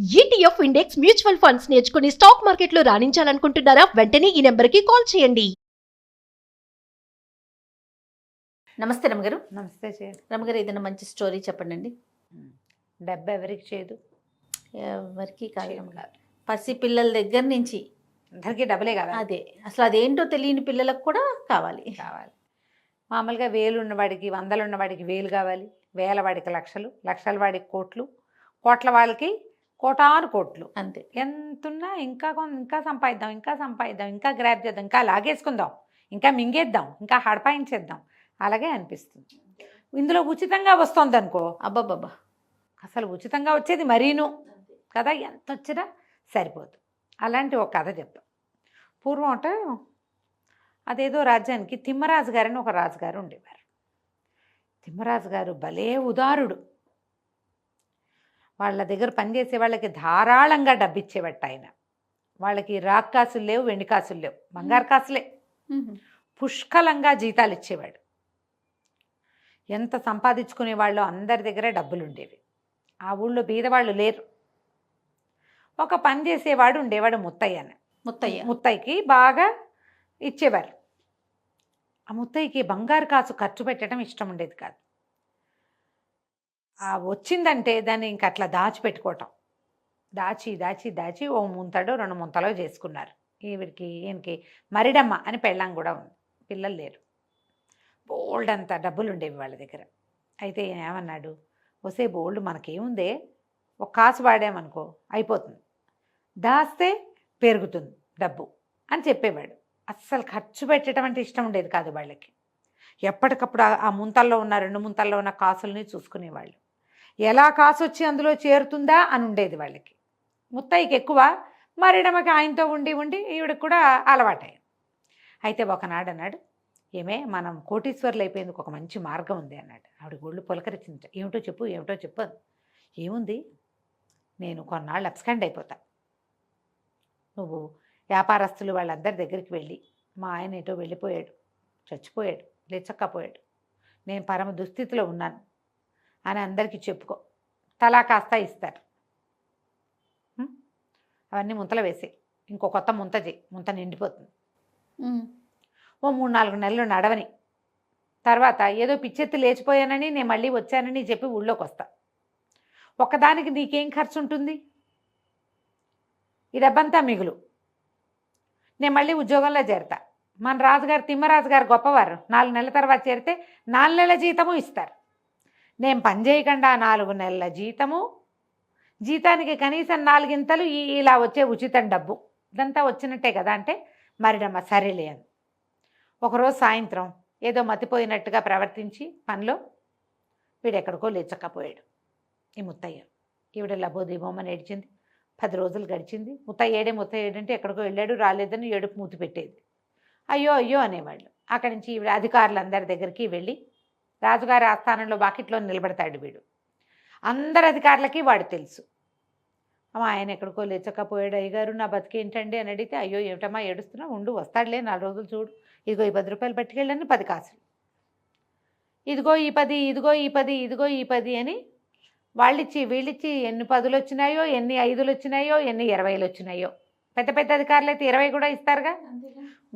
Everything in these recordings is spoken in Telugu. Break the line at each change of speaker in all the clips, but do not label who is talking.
ఈటీఎఫ్ ఇండెక్స్ మ్యూచువల్ ఫండ్స్ నేర్చుకుని స్టాక్ మార్కెట్లో రాణించాలనుకుంటున్నారా? వెంటనే ఈ నెంబర్కి కాల్ చేయండి. నమస్తే రమగారు.
నమస్తే
రమగారు, ఏదైనా మంచి స్టోరీ చెప్పండి.
డబ్బు ఎవరికి చేయదు,
ఎవరికి కాదు. పసి పిల్లల దగ్గర నుంచి
అందరికీ డబ్బులే కావాలి.
అదే అసలు అదేంటో తెలియని పిల్లలకు కూడా కావాలి.
మామూలుగా వేలు ఉన్నవాడికి, వందలు ఉన్నవాడికి వేలు కావాలి, వేల వాడికి లక్షలు, లక్షల వాడికి కోట్లు, కోట్ల వాళ్ళకి కోటాను కోట్లు.
అంతే.
ఎంతున్నా ఇంకా సంపాదిద్దాం, ఇంకా గ్రాప్ చేద్దాం, ఇంకా లాగేసుకుందాం, ఇంకా మింగేద్దాం, ఇంకా హడపాయించేద్దాం, అలాగే అనిపిస్తుంది. ఇందులో ఉచితంగా వస్తుంది అనుకో,
అబ్బాబ్బా,
అసలు ఉచితంగా వచ్చేది మరీను కదా, ఎంత వచ్చినా సరిపోదు. అలాంటి ఒక కథ చెప్తాం. పూర్వం అంటే అదేదో రాజ్యానికి తిమ్మరాజు గారని ఒక రాజుగారు ఉండేవారు. తిమ్మరాజు గారు భలే ఉదారుడు. వాళ్ళ దగ్గర పనిచేసే వాళ్ళకి ధారాళంగా డబ్బిచ్చేవట్ట ఆయన. వాళ్ళకి రాక్ కాసులు లేవు, వెండి కాసులు లేవు, బంగారు కాసులే. పుష్కలంగా జీతాలు ఇచ్చేవాడు. ఎంత సంపాదించుకునే వాళ్ళు అందరి దగ్గర డబ్బులు ఉండేవి. ఆ ఊళ్ళో బీదవాళ్ళు లేరు. ఒక పని చేసేవాడు ఉండేవాడు, ముత్తయ్యకి బాగా ఇచ్చేవారు. ఆ ముత్తయ్యకి బంగారు కాసు ఖర్చు పెట్టడం ఇష్టం ఉండేది కాదు. ఆ వచ్చిందంటే దాన్ని ఇంక అట్లా దాచిపెట్టుకోవటం. దాచి ఓ ముంతడో 2 ముంతలో చేసుకున్నారు. ఈయనకి మరిడమ్మ అని పెళ్ళాం కూడా ఉంది, పిల్లలు లేరు. బోల్డ్ అంత డబ్బులు ఉండేవి వాళ్ళ దగ్గర. అయితే ఈయన ఏమన్నాడు, వసే బోల్డ్ మనకేముందే, ఒక కాసు వాడామనుకో అయిపోతుంది, దాస్తే పెరుగుతుంది డబ్బు అని చెప్పేవాడు. అస్సలు ఖర్చు పెట్టడం అంటే ఇష్టం ఉండేది కాదు వాళ్ళకి. ఎప్పటికప్పుడు ఆ ముంతల్లో ఉన్న 2 ముంతల్లో ఉన్న కాసుల్ని చూసుకునేవాళ్ళు. ఎలా కాసు వచ్చి అందులో చేరుతుందా అని ఉండేది వాళ్ళకి. ముత్తయ్యకి ఎక్కువ, మరిడమకి ఆయనతో ఉండి ఈవిడకి కూడా అలవాటయ్యింది. అయితే ఒకనాడు అన్నాడు, ఏమే మనం కోటీశ్వర్లు అయిపోయేందుకు ఒక మంచి మార్గం ఉంది అన్నాడు. ఆవిడ ఒళ్ళు పులకరించింది. ఏమిటో చెప్పు. ఏముంది, నేను కొన్నాళ్ళు అబ్స్కాండ్ అయిపోతా. నువ్వు వ్యాపారస్తులు వాళ్ళందరి దగ్గరికి వెళ్ళి, మా ఆయన ఏటో వెళ్ళిపోయాడు, చచ్చిపోయాడు, లేచక్కపోయాడు, నేను పరమ దుస్థితిలో ఉన్నాను అని అందరికీ చెప్పుకో. తలా కాస్త ఇస్తారు. అవన్నీ ముంతలు వేసే, ఇంకో కొత్త ముంత చేయి, ముంత నిండిపోతుంది. ఓ 3-4 నెలలు నడవని తర్వాత ఏదో పిచ్చెత్తి లేచిపోయానని నేను మళ్ళీ వచ్చానని చెప్పి ఊళ్ళోకి వస్తా. ఒక్కదానికి నీకేం ఖర్చు ఉంటుంది, ఈ డబ్బంతా మిగులు. నేను మళ్ళీ ఉద్యోగంలో చేరతా. మన రాజుగారు తిమ్మరాజు గారు గొప్పవారు. 4 నెలల తర్వాత చేరితే 4 నెలల జీతము ఇస్తారు. నేను పని చేయకుండా 4 నెలల జీతానికి కనీసం 4 ఇంతలు ఇలా వచ్చే ఉచితం డబ్బు, ఇదంతా వచ్చినట్టే కదా అంటే, మరిడమ్మ సరేలే అని. ఒకరోజు సాయంత్రం ఏదో మతిపోయినట్టుగా ప్రవర్తించి పనిలో వీడెక్కడికో లేచక్కపోయాడు ఈ ముత్తయ్య. ఈవిడ లబోదీబోమని ఏడ్చింది. 10 రోజులు గడిచింది. ముత్తయ్య ఏడంటే ఎక్కడికో వెళ్ళాడు, రాలేదని ఏడుపు మూతి పెట్టేది. అయ్యో అనేవాళ్ళు. అక్కడి నుంచి ఈవిడ అధికారులందరి దగ్గరికి వెళ్ళి, రాజుగారి ఆస్థానంలో బాకిట్లో నిలబడతాడు వీడు. అందరి అధికారులకి వాడు తెలుసు. ఆయన ఎక్కడికో లేచకపోయాడు, అయ్యగారు నా బతికేంటండి అని అడిగితే, అయ్యో ఏమిటమ్మా ఏడుస్తున్నావు, ఉండు వస్తాడులే 4 రోజులు చూడు, ఇదిగో ఈ 10 రూపాయలు పట్టుకెళ్ళని 10 కాసులు, ఇదిగో ఈ 10 అని వాళ్ళిచ్చి వీళ్ళిచ్చి ఎన్ని 10లు వచ్చినాయో, ఎన్ని 5లు వచ్చినాయో, ఎన్ని 20లు వచ్చినాయో. పెద్ద అధికారులు అయితే 20 కూడా ఇస్తారుగా.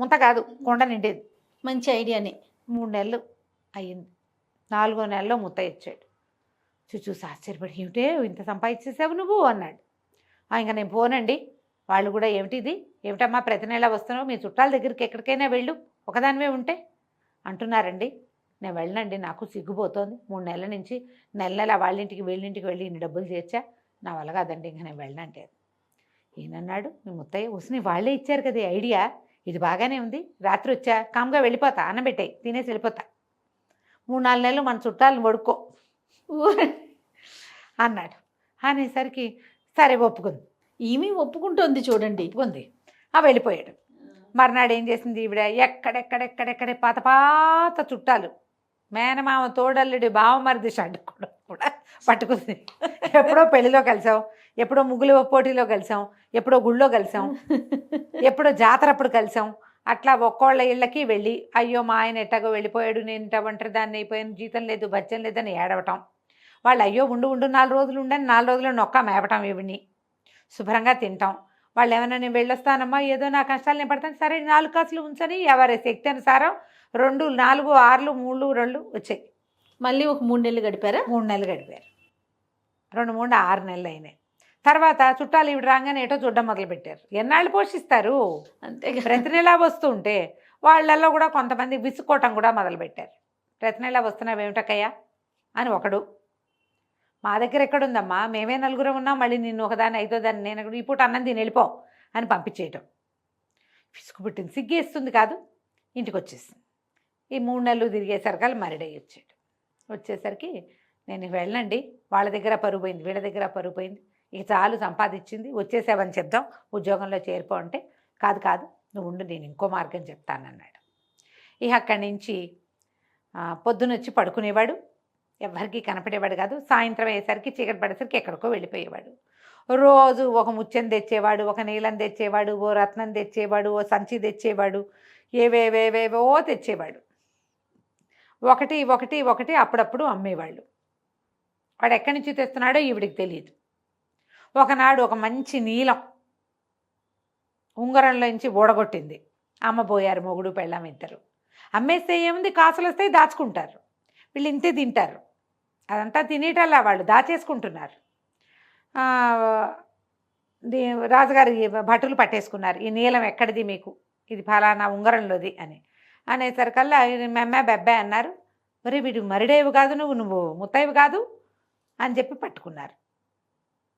ముంత కాదు, కొండ నిండేది.
మంచి ఐడియానే.
3 నెలలు అయ్యింది. 4వ నెలలో ముత్తయ్య వచ్చాడు. చూసి ఆశ్చర్యపడి, ఏమిటే ఇంత సంపాదించేసావు నువ్వు అన్నాడు. ఇంకా నేను పోనండి. వాళ్ళు కూడా ఏమిటమ్మా ప్రతి నెల వస్తున్నావు, మీ చుట్టాల దగ్గరికి ఎక్కడికైనా వెళ్ళు, ఒకదానివే ఉంటే అంటున్నారండి. నేను వెళ్ళనండి, నాకు సిగ్గుపోతోంది. 3 నెలల నుంచి నెల వాళ్ళింటికి వీళ్ళింటికి వెళ్ళి ఇన్ని డబ్బులు చేర్చా, నా వల్ల కాదండి, ఇంకా నేను వెళ్ళనంటే. ఈయనన్నాడు, మీ ముత్తయ్య వస్తుని వాళ్ళే ఇచ్చారు కదా ఐడియా, ఇది బాగానే ఉంది, రాత్రి వచ్చా కామ్గా వెళ్ళిపోతా, అన్నం పెట్టాయి తినేసి వెళ్ళిపోతా, 3-4 నెలలు మన చుట్టాలను వడుక్కో అన్నాడు. అనేసరికి సరే ఒప్పుకుంది.
ఈమె ఒప్పుకుంటోంది చూడండి.
ఒప్పుకుంది. వెళ్ళిపోయాడు. మర్నాడు ఏం చేసింది ఈవిడ, ఎక్కడెక్కడే పాత చుట్టాలు, మేనమామ తోడల్లుడి బావమరిది షడ్డు కూడా పట్టుకుంది. ఎప్పుడో పెళ్లిలో కలిసాం, ఎప్పుడో ముగ్గుల పోటీలో కలిసాం, ఎప్పుడో గుళ్ళో కలిసాం, ఎప్పుడో జాతరప్పుడు కలిసాం. అట్లా ఒక్కోళ్ళ ఇళ్ళకి వెళ్ళి, అయ్యో మా ఆయన ఎట్టాగో వెళ్ళిపోయాడు, నేను ఇట్ట ఒంటరి దాన్ని అయిపోయాను, జీతం లేదు బచ్చం లేదని ఏడవటం. వాళ్ళు అయ్యో ఉండు 4 రోజులు ఉండని 4 రోజులు నొక్క మేపటం ఈవిడ్ని. శుభ్రంగా తింటాం. వాళ్ళు ఏమైనా నేను వెళ్ళొస్తానమ్మా ఏదో నా కష్టాలు నేను పడతాను, సరే 4 కాసులు ఉంచని ఎవరి శక్తి అనుసారం 2, 4, 6, 3, 2 వచ్చాయి.
మళ్ళీ ఒక 3 నెలలు గడిపారా?
3 నెలలు గడిపారు. 2, 3, 6 నెలలు అయినాయి. తర్వాత చుట్టాలు ఇవి రాగానే ఏటో చూడడం మొదలుపెట్టారు. ఎన్నాళ్ళు పోషిస్తారు,
అంతే
ప్రతి నెలా వస్తుంటే వాళ్ళల్లో కూడా కొంతమంది విసుక్కోవటం కూడా మొదలుపెట్టారు. ప్రతి నెలా వస్తున్నావేమిటక్కయ్యా అని ఒకడు, మా దగ్గర ఎక్కడుందమ్మా, మేమే 4 ఉన్నాం, మళ్ళీ నిన్ను ఒకదాన్ని 5వ దాన్ని నేను ఈ పూట అన్నం తిని వెళ్ళిపో అని పంపించేయటం. విసుగు పుట్టింది, సిగ్గేస్తుంది కాదు, ఇంటికి వచ్చేసింది. ఈ 3 నెలలు తిరిగేసరికి మరిడయ్యి వచ్చాడు. వచ్చేసరికి నేను వెళ్ళండి, వాళ్ళ దగ్గర పరువు పోయింది, వీళ్ళ దగ్గర పరువు పోయింది, ఇక చాలు సంపాదించింది, వచ్చేసావని చెప్దాం, ఉద్యోగంలో చేరిపో అంటే కాదు కాదు నువ్వు ఉండు, నేను ఇంకో మార్గం చెప్తానన్నాడు. ఇక అక్కడి నుంచి పొద్దునొచ్చి పడుకునేవాడు, ఎవరికి కనపడేవాడు కాదు. సాయంత్రం అయ్యేసరికి చీకటి పడేసరికి ఎక్కడికో వెళ్ళిపోయేవాడు. రోజు ఒక ముత్యం తెచ్చేవాడు, ఒక నీలం తెచ్చేవాడు, ఓ రత్నం తెచ్చేవాడు, ఓ సంచి తెచ్చేవాడు, ఏవేవేవేవో తెచ్చేవాడు. ఒకటి ఒకటి ఒకటి అప్పుడప్పుడు అమ్మేవాళ్ళు. వాడు ఎక్కడి నుంచి తెస్తున్నాడో ఈవిడికి తెలియదు. ఒకనాడు ఒక మంచి నీలం ఉంగరంలోంచి ఊడగొట్టింది. అమ్మబోయారు మొగుడు పెళ్ళాం ఇద్దరు. అమ్మేస్తే ఏముంది, కాసులు వస్తాయి, దాచుకుంటారు. వీళ్ళు ఇంతే తింటారు, అదంతా తినేటల్లా వాళ్ళు దాచేసుకుంటున్నారు. రాజుగారి భటులు పట్టేసుకున్నారు, ఈ నీలం ఎక్కడిది మీకు, ఇది ఫలానా ఉంగరంలోది అని అనేసరికల్లా మెమ్మ బెబ్బే అన్నారు. మరి వీడు మరిడేవి కాదు, నువ్వు ముత్తైవి కాదు అని చెప్పి పట్టుకున్నారు.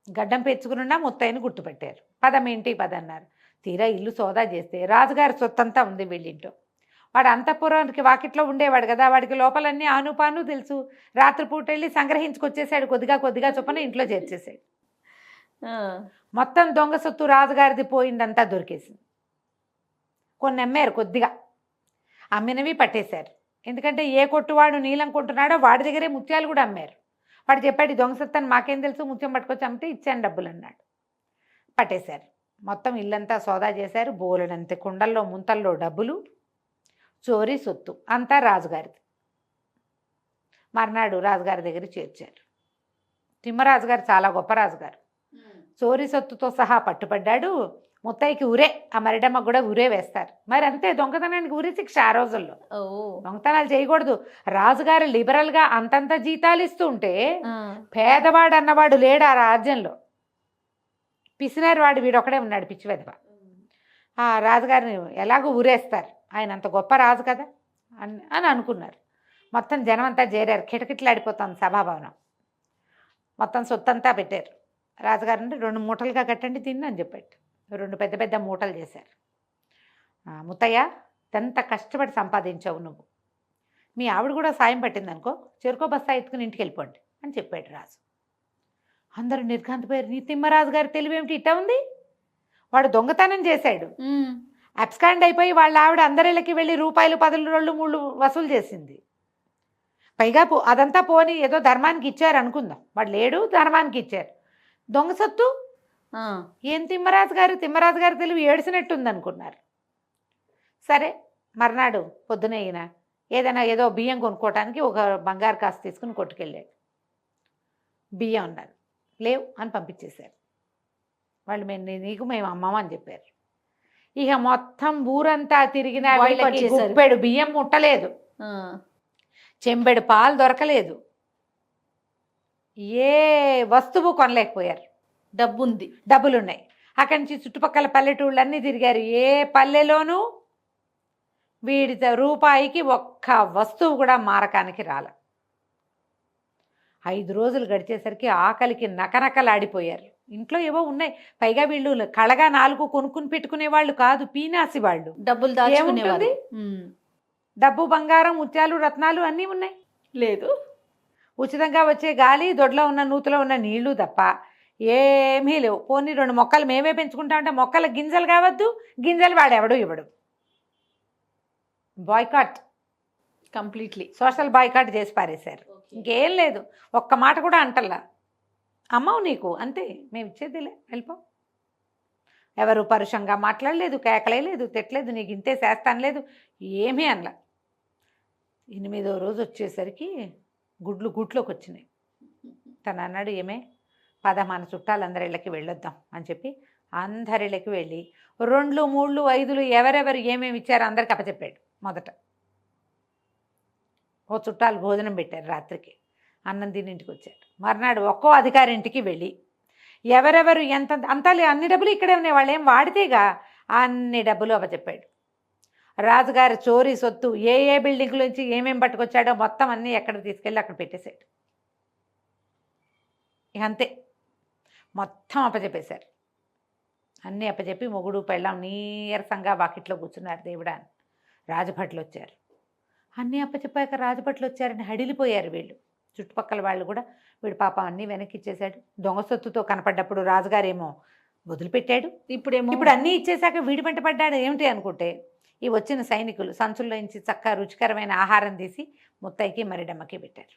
గడ్డం పెంచుకున్నా ముత్తైని గుర్తుపెట్టారు. పదమేంటి పదన్నారు. తీరా ఇల్లు సోదా చేస్తే రాజుగారి సొత్తంతా ఉంది వీళ్ళింట్లో. వాడు అంతఃపురానికి వాకిట్లో ఉండేవాడు కదా, వాడికి లోపలన్నీ ఆనుపాను తెలుసు. రాత్రిపూట వెళ్ళి సంగ్రహించుకొచ్చేసాడు, కొద్దిగా కొద్దిగా చొప్పున ఇంట్లో చేర్చేసాడు. మొత్తం దొంగ సొత్తు రాజుగారిది పోయిందంతా దొరికేసింది. కొన్ని అమ్మారు, కొద్దిగా అమ్మినవి పట్టేశారు. ఎందుకంటే ఏ కొట్టువాడు నీలం కొంటున్నాడో వాడి దగ్గరే ముత్యాలు కూడా అమ్మారు. వాడు చెప్పాడు, దొంగ సొత్తని మాకేం తెలుసు, ముత్యం పట్టుకొచ్చి అమ్మితే ఇచ్చాను డబ్బులు అన్నాడు. పట్టేశారు. మొత్తం ఇల్లంతా సోదా చేశారు. బోలెడంత కుండల్లో ముంతల్లో డబ్బులు, చోరీ సొత్తు అంతా రాజుగారిది. మర్నాడు రాజుగారి దగ్గర చేర్చారు. తిమ్మరాజు గారు చాలా గొప్ప రాజుగారు. చోరీ సొత్తుతో సహా పట్టుపడ్డాడు. ముత్తైకి ఉరే, ఆ మరిడమ్మ కూడా ఉరే వేస్తారు. మరి అంతే, దొంగతనానికి ఉరి శిక్ష ఆ రోజుల్లో. దొంగతనాలు చేయకూడదు. రాజుగారు లిబరల్గా అంతంత జీతాలు ఇస్తూ ఉంటే పేదవాడు అన్నవాడు లేడు ఆ రాజ్యంలో. పిసినారు వాడు వీడొక్కడే ఉన్నాడు, పిచ్చి వెధవ. ఆ రాజుగారిని ఎలాగో ఊరేస్తారు, ఆయన అంత గొప్ప రాజు కదా అని అనుకున్నారు. మొత్తం జనం అంతా చేరారు, కిటకిటలాడిపోతుంది సభాభవనం. మొత్తం సొత్తంతా పెట్టారు. రాజుగారిని 2 మూటలుగా కట్టండి తిని అని చెప్పాడు. 2 పెద్ద పెద్ద మూటలు చేశారు. ముత్తయ్య, ఎంత కష్టపడి సంపాదించావు నువ్వు, మీ ఆవిడ కూడా సాయం పట్టిందనుకో, చెరుకో బస్తా ఎత్తుకుని ఇంటికి వెళ్ళిపోండి అని చెప్పాడు రాజు. అందరూ నిర్ఘాంతపోయారు. నీ తిమ్మరాజు గారి తెలివేమిటి ఇట్టా ఉంది, వాడు దొంగతనం చేశాడు, అబ్స్కాండ్ అయిపోయి వాళ్ళ ఆవిడ అందరిళ్ళకి వెళ్ళి రూపాయలు 10, 2, 3 వసూలు చేసింది. పైగా అదంతా పోని ఏదో ధర్మానికి ఇచ్చారు అనుకుందాం, వాడు లేడు, ధర్మానికి ఇచ్చారు. దొంగ సొత్తు ఏం తిమ్మరాజు గారు తెలివి ఏడిసినట్టుంది అనుకున్నారు. సరే, మర్నాడు పొద్దున అయినా ఏదో బియ్యం కొనుక్కోవటానికి ఒక బంగారు కాసు తీసుకుని కొట్టుకెళ్ళాడు. బియ్యం ఉన్నారు, లేవు అని పంపించేశారు. వాళ్ళు మేము అమ్మమ్మ అని చెప్పారు. ఇక మొత్తం ఊరంతా తిరిగిన గుప్పెడు బియ్యం ముట్టలేదు, చెంబెడు పాలు దొరకలేదు, ఏ వస్తువు కొనలేకపోయారు. డబ్బులున్నాయి. అక్కడి నుంచి చుట్టుపక్కల పల్లెటూళ్ళన్నీ తిరిగారు. ఏ పల్లెలోనూ వీడి రూపాయికి ఒక్క వస్తువు కూడా మారకానికి రాల. 5 రోజులు గడిచేసరికి ఆకలికి నకనకలాడిపోయారు. ఇంట్లో ఏవో ఉన్నాయి, పైగా వీళ్ళు కళగా 4 కొనుక్కుని పెట్టుకునే వాళ్ళు కాదు, పీనాసి వాళ్ళు.
డబ్బులు దాచుకునేవారు.
డబ్బు, బంగారం, ముత్యాలు, రత్నాలు అన్నీ ఉన్నాయి.
లేదు,
ఉచితంగా వచ్చే గాలి, దొడ్లో ఉన్న నూతులో ఉన్న నీళ్లు తప్ప ఏమీ లేవు. పోనీ 2 మొక్కలు మేమే పెంచుకుంటామంటే మొక్కల గింజలు కావద్దు, గింజలు వాడెవడు ఇవ్వడు. బాయ్కాట్,
కంప్లీట్లీ
సోషల్ బాయ్కాట్ చేసి పారేశారు. ఇంకేం లేదు, ఒక్క మాట కూడా అంటల్లా. అమ్మవు నీకు అంతే, మేము ఇచ్చేదిలే, వెళ్ళిపో. ఎవరు పరుషంగా మాట్లాడలేదు, కేకలేదు, తిట్టలేదు, నీకు ఇంతే చేస్తాను లేదు, ఏమీ అనలా. 8వ రోజు వచ్చేసరికి గుడ్లోకి వచ్చినాయి. తను అన్నాడు, ఏమే పద మన చుట్టాలందరి ఇళ్ళకి వెళ్ళొద్దాం అని చెప్పి అందరి ఇళ్ళకి వెళ్ళి 2, 3, 5 ఎవరెవరు ఏమేమి ఇచ్చారో అందరికి అప్పచెప్పాడు. మొదట ఓ చుట్టాలు భోజనం పెట్టారు, రాత్రికి అన్నం తిని ఇంటికి వచ్చారు. మర్నాడు ఒక్కో అధికారి ఇంటికి వెళ్ళి ఎవరెవరు ఎంత అంతా అన్ని డబ్బులు ఇక్కడే ఉన్నాయి, వాళ్ళు ఏం వాడితేగా అన్ని డబ్బులు అప్పచెప్పాడు. రాజుగారి చోరీ సొత్తు ఏ బిల్డింగ్లోంచి ఏమేమి పట్టుకొచ్చాడో మొత్తం అన్నీ ఎక్కడ తీసుకెళ్ళి అక్కడ పెట్టేశాడు. ఇక అంతే, మొత్తం అప్పచెప్పేశారు. అన్నీ అప్పచెప్పి మొగుడు పెళ్ళాం నీరసంగా వాకిట్లో కూర్చున్నారు. దేవుడాన్ని రాజభట్లు వచ్చారు. అన్నీ అప్పచెప్పాక రాజభట్లు వచ్చారని హడిలిపోయారు వీళ్ళు. చుట్టుపక్కల వాళ్ళు కూడా వీడు పాప అన్నీ వెనక్కి ఇచ్చేశాడు. దొంగ సొత్తుతో కనపడ్డప్పుడు రాజుగారేమో వదిలిపెట్టాడు. ఇప్పుడు అన్నీ ఇచ్చేశాక వీడి వెంట పడ్డాడు ఏమిటి అనుకుంటే, ఈ వచ్చిన సైనికులు సంచుల్లోంచి చక్కగా రుచికరమైన ఆహారం తీసి ముత్తైకి మరిడమ్మకి పెట్టారు.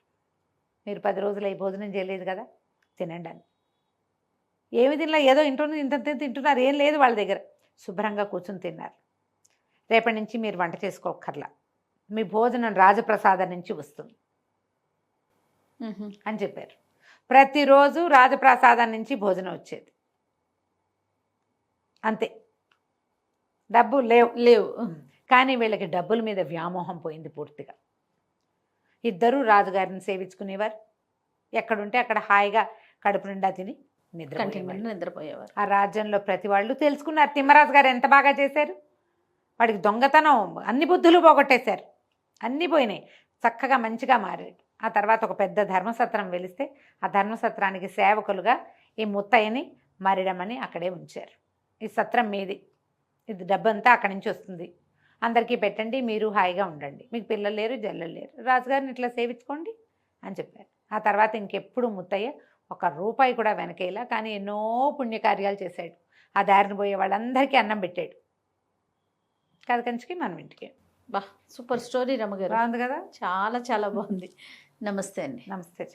మీరు 10 రోజులు ఈ భోజనం చేయలేదు కదా, తినండి అని. ఏమి తినలా, ఏదో ఇంత తింటున్నారు, ఏం లేదు వాళ్ళ దగ్గర. శుభ్రంగా కూర్చుని తిన్నారు. రేపటి నుంచి మీరు వంట చేసుకోక్కర్లా, మీ భోజనం రాజప్రసాదం నుంచి వస్తుంది అని చెప్పారు. ప్రతిరోజు రాజప్రసాదం నుంచి భోజనం వచ్చేది. అంతే, డబ్బు లేవు. కానీ వీళ్ళకి డబ్బుల మీద వ్యామోహం పోయింది పూర్తిగా. ఇద్దరూ రాజుగారిని సేవించుకునేవారు. ఎక్కడుంటే అక్కడ హాయిగా కడుపు నిండా తిని నిద్రపోయేవారు. ఆ రాజ్యంలో ప్రతి వాళ్ళు తెలుసుకున్నారు తిమ్మరాజు గారు ఎంత బాగా చేశారు. వాడికి దొంగతనం అన్ని బుద్ధులు పోగొట్టేశారు, అన్నీ పోయినాయి, చక్కగా మంచిగా మారాడు. ఆ తర్వాత ఒక పెద్ద ధర్మసత్రం వెలిస్తే ఆ ధర్మసత్రానికి సేవకులుగా ఈ ముత్తయ్యని మరిడమని అక్కడే ఉంచారు. ఈ సత్రం మీది, ఇది డబ్బంతా అక్కడి నుంచి వస్తుంది, అందరికీ పెట్టండి, మీరు హాయిగా ఉండండి, మీకు పిల్లలు లేరు జల్లలు లేరు, రాజుగారిని ఇట్లా సేవించుకోండి అని చెప్పారు. ఆ తర్వాత ఇంకెప్పుడు ముత్తయ్య 1 రూపాయి కూడా వెనకేలా, కానీ ఎన్నో పుణ్యకార్యాలు చేశాడు. ఆ దారిని పోయే వాళ్ళందరికీ అన్నం పెట్టాడు. కథ కంచికి మనం ఇంటికి.
బా, సూపర్ స్టోరీ రమ్మగారు.
బాగుంది కదా,
చాలా చాలా బాగుంది. నమస్తే అండి.
నమస్తే.